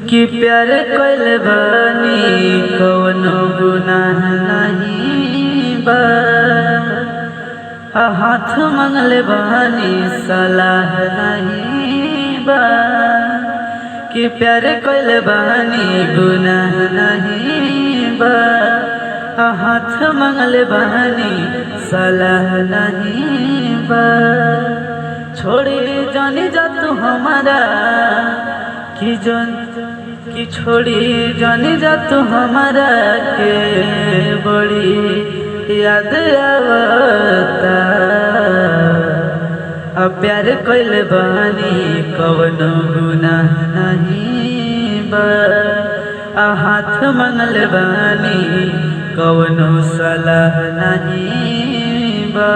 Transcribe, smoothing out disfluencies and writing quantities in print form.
कि प्यार कइल बानी कौनो गुनाह नहीं बा, हाथ मंगले बानी सलाह नहीं बा। कि प्यार कइल बानी गुनाह नहीं बा, हाथ मंगले बानी सलाह नहीं बा। छोड़ी जानी जा तू हमारा कि छोड़ी जानी जा तू हमारा के बड़ी याद आवता। अब प्यार कइल बानी कवनो गुनाह नहीं बा, हाथ मंगल बानी कवनो सलाह नहीं बा।